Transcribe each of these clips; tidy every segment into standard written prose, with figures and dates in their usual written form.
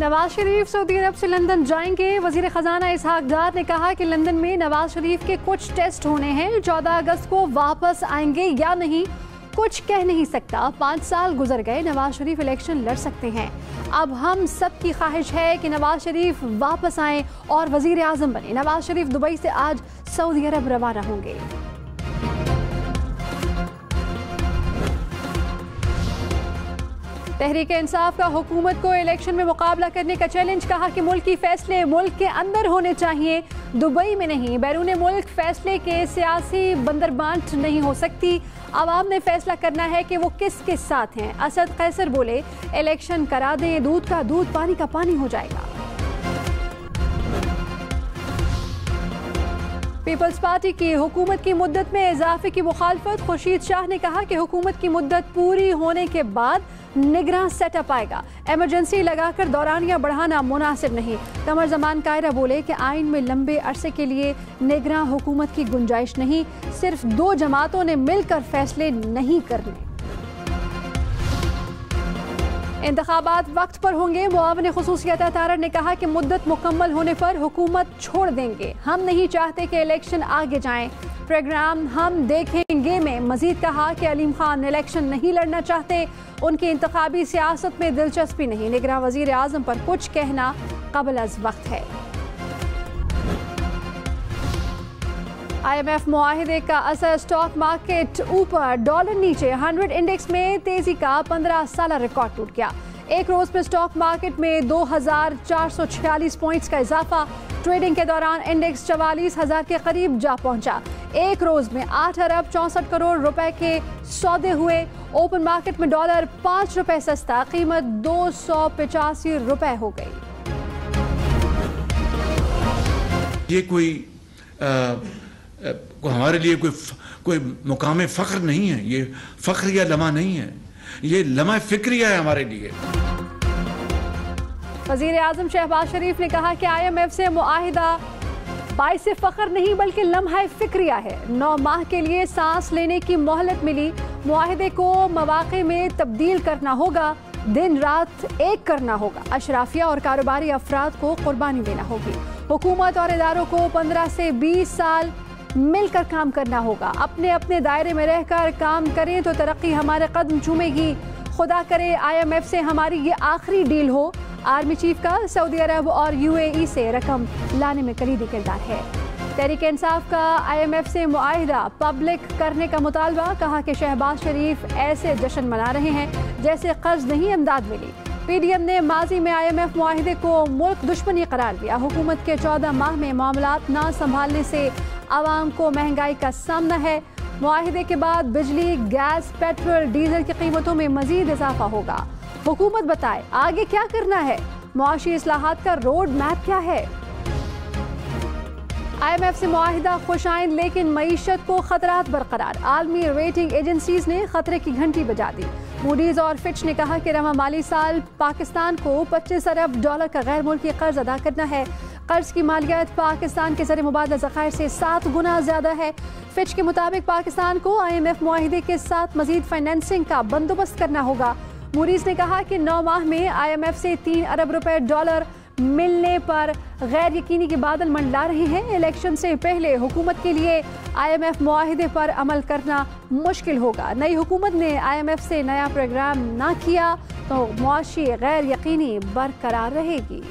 Nawaz Sharif Saudi अरब से London जाएंगे। वजीर खजाना इसहाक डार ने कहा कि लंदन में नवाज शरीफ के कुछ टेस्ट होने हैं। 14 अगस्त को वापस आएंगे या नहीं कुछ कह नहीं सकता। 5 साल गुजर गए, नवाज शरीफ इलेक्शन लड़ सकते हैं। अब हम सब की ख्वाहिश है कि नवाज शरीफ वापस आएं और वजीर आजम बने। नवाज शरीफ दुबई से आज सऊदी अरब रवाना होंगे। तहरीक इंसाफ का हुकूमत को इलेक्शन में मुकाबला करने का चैलेंज। कहा कि मुल्क की फैसले मुल्क के अंदर होने चाहिए, दुबई में नहीं। बैरून मुल्क फैसले के सियासी बंदरबांट नहीं हो सकती। आवाम ने फैसला करना है कि वो किसके साथ हैं। असद कैसर बोले, इलेक्शन करा दें, दूध का दूध पानी का पानी हो जाएगा। पीपल्स पार्टी की हुकूमत की मुद्दत में इजाफे की मुखालफत। खुर्शीद शाह ने कहा कि हुकूमत की मुद्दत पूरी होने के बाद निगरान सेटअप आएगा। इमरजेंसी लगाकर दौरानिया बढ़ाना मुनासिब नहीं। कमर जमान कायरा बोले कि आइन में लंबे अरसे के लिए निगरान हुकूमत की गुंजाइश नहीं, सिर्फ 2 जमातों ने मिलकर फैसले नहीं करने। इंतखाबात वक्त पर होंगे। मुआविन खुसूसियत तारड़ ने कहा कि मुद्दत मुकम्मल होने पर हुकूमत छोड़ देंगे। हम नहीं चाहते कि इलेक्शन आगे जाएं। प्रोग्राम हम देखेंगे में मजीद कहा कि अलीम खान इलेक्शन नहीं लड़ना चाहते, उनकी इंतखाबी सियासत में दिलचस्पी नहीं। निगरान वजीर आजम पर कुछ कहना कबल अज वक्त है। IMF मुआहिदे का असर। स्टॉक मार्केट ऊपर, डॉलर नीचे। 100 इंडेक्स में तेजी का 15 साल रिकॉर्ड टूट गया। एक रोज में स्टॉक मार्केट में 2446 पॉइंट्स का इजाफा। ट्रेडिंग के दौरान इंडेक्स 44,000 के करीब जा पहुंचा। एक रोज में 8 अरब 64 करोड़ रुपए के सौदे हुए। ओपन मार्केट में डॉलर 5 रुपए सस्ता, कीमत 285 रुपए हो गई। ये कोई हमारे लिए कोई मुकाम फ़ख्र नहीं है, ये फ़ख्र या लम्हा नहीं है, ये लम्हा फिक्रिया है हमारे लिए। वज़ीर आज़म शहबाज शरीफ ने कहा कि IMF से मुआहिदा बाइस फ़ख्र नहीं बल्कि लम्हा फिक्रिया है। 9 माह के लिए सांस लेने की मोहलत मिली। मुआहिदे को मवाक़े में तब्दील करना होगा, दिन रात एक करना होगा। अशराफिया और कारोबारी अफराद को कुर्बानी देना होगी। हुकूमत और इदारों को 15 से 20 साल मिलकर काम करना होगा। अपने अपने दायरे में रहकर काम करें तो तरक्की हमारे कदम चूमेगी। खुदा करे IMF से हमारी ये आखिरी डील हो। आर्मी चीफ का सऊदी अरब और UAE से रकम लाने में कलीदी किरदार है। तहरीक इंसाफ का IMF से मुआहिदा पब्लिक करने का मुतालबा। कहा कि शहबाज शरीफ ऐसे जश्न मना रहे हैं जैसे कर्ज नहीं इमदाद मिली। PDM ने माजी में IMF मुआहिदे को मुल्क दुश्मनी करार दिया। हुकूमत के 14 माह में मामलात ना संभालने से आवाम को महंगाई का सामना है। मुआहिदे के बाद बिजली, गैस, पेट्रोल, डीजल की कीमतों में मजीद इजाफा होगा। हुकूमत बताए आगे क्या करना है। मुआशी इस्लाहात का रोड मैप क्या है। IMF से मुआहिदा खुशाइंद लेकिन मईशत को खतरात बरकरार। आलमी रेटिंग एजेंसीज ने खतरे की घंटी बजा दी। मूडीज और फिच ने कहा कि रवा माली साल पाकिस्तान को 25 अरब डॉलर का गैर मुल्की कर्ज अदा करना है। कर्ज की मालियत पाकिस्तान के ज़र मुबादला ज़खायर से 7 गुना ज़्यादा है। फिच के मुताबिक पाकिस्तान को IMF मुआहिदे के साथ मजीद फाइनेंसिंग का बंदोबस्त करना होगा। मूडीज ने कहा कि 9 माह में IMF से 3 अरब रुपए डॉलर मिलने पर गैर यकीनी के बादल मंडला रहे हैं। इलेक्शन से पहले हुकूमत के लिए IMF मुआहिदे पर अमल करना मुश्किल होगा। नई हुकूमत ने IMF से नया प्रोग्राम ना किया तो मुआशी गैर यकीनी बरकरार रहेगी।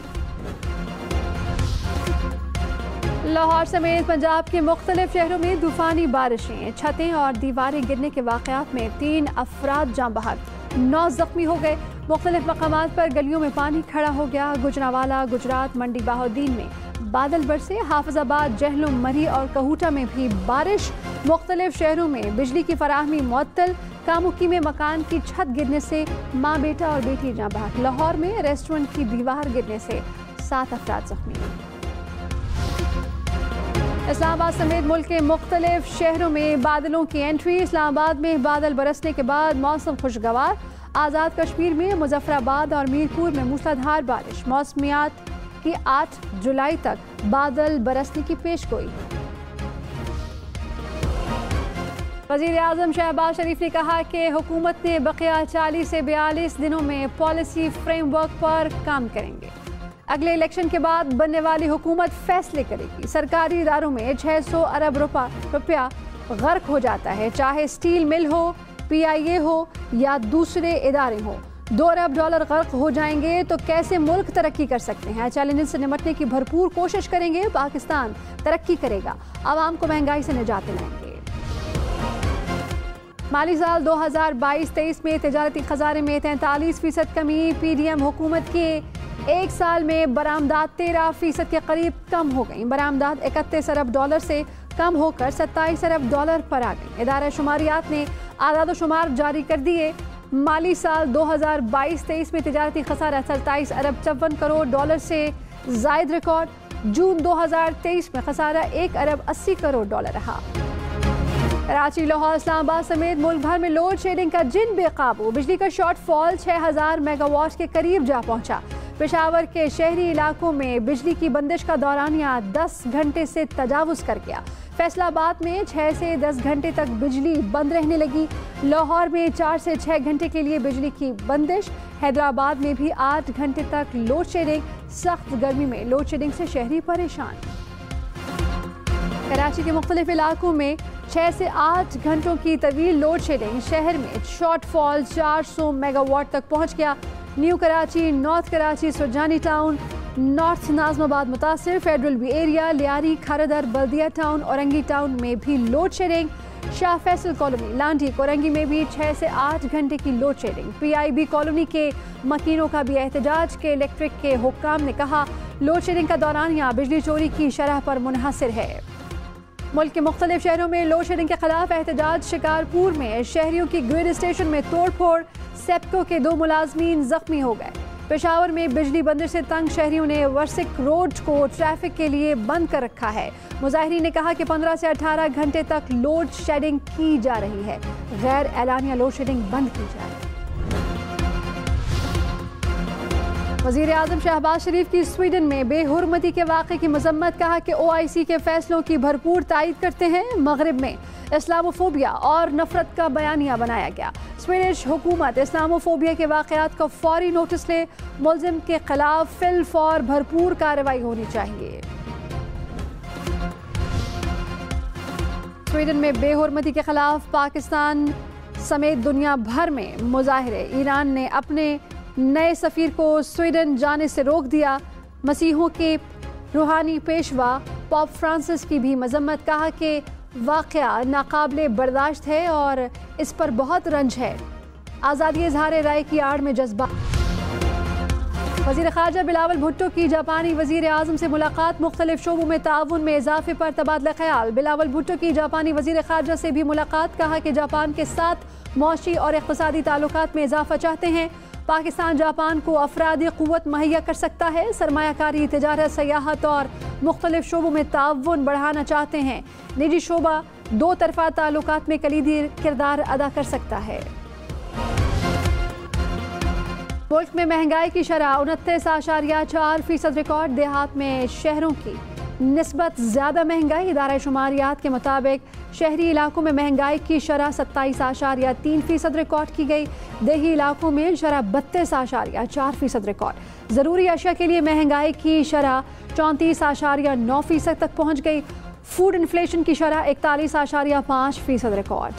लाहौर समेत पंजाब के मुख्तलिफ शहरों में तूफानी बारिशें, छतें और दीवारें गिरने के वाक़यात में 3 अफराद जाँ बहक, 9 जख्मी हो गए। मुख्तलिफ मकामात पर गलियों में पानी खड़ा हो गया। गुजरावाला, गुजरात, मंडी बहाउद्दीन में बादल बरसे। हाफिजाबाद, जहलुम, मरी और कहूटा में भी बारिश। मुख्तलिफ शहरों में बिजली की फराहमी मुअत्तल। कामुकी में मकान की छत गिरने से माँ, बेटा और बेटी जाँ बहक। लाहौर में रेस्टोरेंट की दीवार गिरने से 7 अफराद जख्मी। इस्लामाबाद समेत मुल्क के मुख्तलिफ शहरों में बादलों की एंट्री। इस्लामाबाद में बादल बरसने के बाद मौसम खुशगवार। आज़ाद कश्मीर में मुजफ्फराबाद और मीरपुर में मूसलाधार बारिश। मौसमियात की 8 जुलाई तक बादल बरसने की पेशगोई। वज़ीर आज़म शहबाज शरीफ ने कहा कि हुकूमत ने बकिया 40 से 42 दिनों में पॉलिसी फ्रेमवर्क पर काम करेंगे। अगले इलेक्शन के बाद बनने वाली हुकूमत फैसले करेगी। सरकारी इदारों में 600 अरब रुपया गर्क हो जाता है, चाहे स्टील मिल हो, PIA हो या दूसरे इदारे हो। $2 अरब गर्क हो जाएंगे तो कैसे मुल्क तरक्की कर सकते हैं। चैलेंजेस से निपटने की भरपूर कोशिश करेंगे। पाकिस्तान तरक्की करेगा, आवाम को महंगाई से निजात दिलाएंगे। माली साल 2022-23 में तिजारती खजाने में 43% कमी। PDM हुकूमत के एक साल में बरामदात 13% के करीब कम हो गई। बरामदात $31 अरब से कम होकर $27 अरब पर आ गई। इदारा शुमारियात ने आदाद शुमार जारी कर दिए। माली साल 2022-23 में तिजारती खसारा $27 अरब 54 करोड़ से जायद रिकॉर्ड। जून 2023 में खसारा $1 अरब 80 करोड़ रहा। कराची, लाहौर, इस्लामाबाद समेत मुल्क भर में लोड शेडिंग का जिन बेकाबू। बिजली का शॉर्टफॉल 6000 मेगावाट के करीब जा पहुंचा। पेशावर के शहरी इलाकों में बिजली की बंदिश का दौरानिया 10 घंटे से तजावुज कर गया। फैसलाबाद में 6 से 10 घंटे तक बिजली बंद रहने लगी। लाहौर में 4 से 6 घंटे के लिए बिजली की बंदिश। हैदराबाद में भी 8 घंटे तक लोड शेडिंग। सख्त गर्मी में लोड शेडिंग से शहरी परेशान। कराची के मुख्तलिफ इलाकों में 6 से 8 घंटों की तवील लोड शेडिंग। शहर में शॉर्टफॉल 400 मेगावाट तक पहुंच गया। New Karachi, north Karachi, Surjani town, north Nazimabad मुतासिर, federal B area, Lyari, Kharadar, Baldia town, Orangi town में भी load shedding. Shah Faisal colony, Landhi, Korangi में भी 6 से 8 घंटे की लोड शेडिंग। PIB कॉलोनी के मकीनों का भी एहतजाज के इलेक्ट्रिक के हुक्काम ने कहा लोड शेडिंग का दौरानिया बिजली चोरी की शरह पर मुनहसर है। मुल्क के मुख्तलिफ शहरों में लोड शेडिंग के खिलाफ एहतजाज। शिकारपुर में शहरियों की ग्रिड स्टेशन में तोड़ फोड़। सेप्को के 2 मुलाजमीन जख्मी हो गए। पेशावर में बिजली बंदिश से तंग शहरियों ने वर्सिक रोड को ट्रैफिक के लिए बंद कर रखा है। मुजाहिरीन ने कहा कि 15 से 18 घंटे तक लोड शेडिंग की जा रही है। गैर एलानिया लोड शेडिंग बंद की जाए। वज़ीर आज़म शहबाज शरीफ की स्वीडन में बेहुरमती के वाक़े की मजम्मत। कहा कि OIC के फैसलों की भरपूर तायद करते हैं। मगरिब में इस्लामोफोबिया और नफरत का बयानिया बनाया गया। स्वीडिश हुकूमत इस्लामोफोबिया के वाक़यात का फौरी नोटिस ले। मुल्ज़िम के खिलाफ फिल फौर भरपूर कार्रवाई होनी चाहिए। स्वीडन में बेहुरमती के खिलाफ पाकिस्तान समेत दुनिया भर में मुजाहरे। ईरान ने अपने नए सफीर को स्वीडन जाने से रोक दिया। मसीहों के रूहानी पेशवा पोप फ्रांसिस की भी मजम्मत। कहा कि वाक़या नाकाबिले बर्दाश्त है और इस पर बहुत रंज है। आज़ादी इज़हार राय की आड़ में जज्बा। वज़ीर ख़ारजा बिलावल भुट्टो की जापानी वज़ीर आज़म से मुलाकात। मुख्तलिफ शोबों में ताउन में इजाफे पर तबादला ख्याल। बिलावल भुट्टो की जापानी वज़ीर ख़ारजा से भी मुलाकात। कहा कि जापान के साथ मौशी और इक़्तिसादी ताल्लुकात में इजाफा चाहते हैं। पाकिस्तान जापान को अफरादी क़ुव्वत मुहैया कर सकता है। सरमायाकारी, तिजारत, सयाहत और मुख्तलिफ शोबों में ताउन बढ़ाना चाहते हैं। निजी शोबा 2 तरफ़ा ताल्लुकात में कलीदी किरदार अदा कर सकता है। मुल्क में महंगाई की शरह 29.4% रिकॉर्ड। देहात में शहरों की निस्बत ज़्यादा महंगाई। इदारा शुमारियात के मुताबिक शहरी इलाकों में महंगाई की शरह 27.3% रिकॉर्ड की गई। देही इलाकों में शरह 32.4% रिकॉर्ड। ज़रूरी अशिया के लिए महंगाई की शरह 34.9% तक पहुँच गई। फूड इन्फ्लेशन की शरह 41.5% रिकॉर्ड।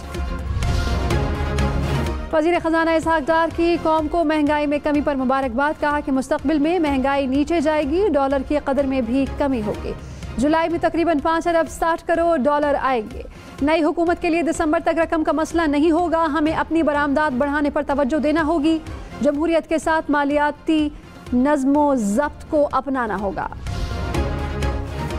वज़ीर ख़जाना इसहाक डार की कौम को महंगाई में कमी पर मुबारकबाद। कहा कि मुस्तक़बिल में महंगाई नीचे जाएगी, डॉलर की कदर में भी कमी होगी। जुलाई में तकरीबन 5 अरब 60 करोड़ आएंगे। नई हुकूमत के लिए दिसंबर तक रकम का मसला नहीं होगा। हमें अपनी बरामदात बढ़ाने पर तवज्जो देना होगी। जमहूरियत के साथ मालियाती नज़्मो ज़ब्त को अपनाना होगा।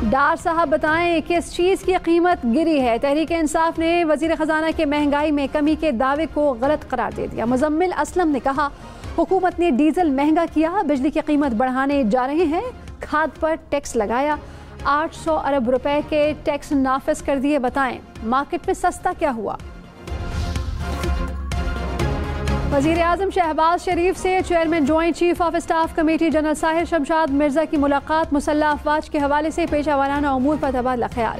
डार साहब बताएं किस चीज़ की कीमत गिरी है। तहरीक इंसाफ ने वज़ीर ख़जाना के महंगाई में कमी के दावे को गलत करार दे दिया। मुज़म्मिल असलम ने कहा हुकूमत ने डीजल महंगा किया, बिजली की कीमत बढ़ाने जा रहे हैं, खाद पर टैक्स लगाया, 800 अरब रुपए के टैक्स नाफिज कर दिए। बताएं मार्केट में सस्ता क्या हुआ। वज़ीर आज़म शहबाज शरीफ से chairman joint chief of staff committee general Sahir Shamshad Mirza की मुलाकात। मुसल्लह अफवाज के हवाले से पेशा वाराना उमूर पर तबादला ख्याल।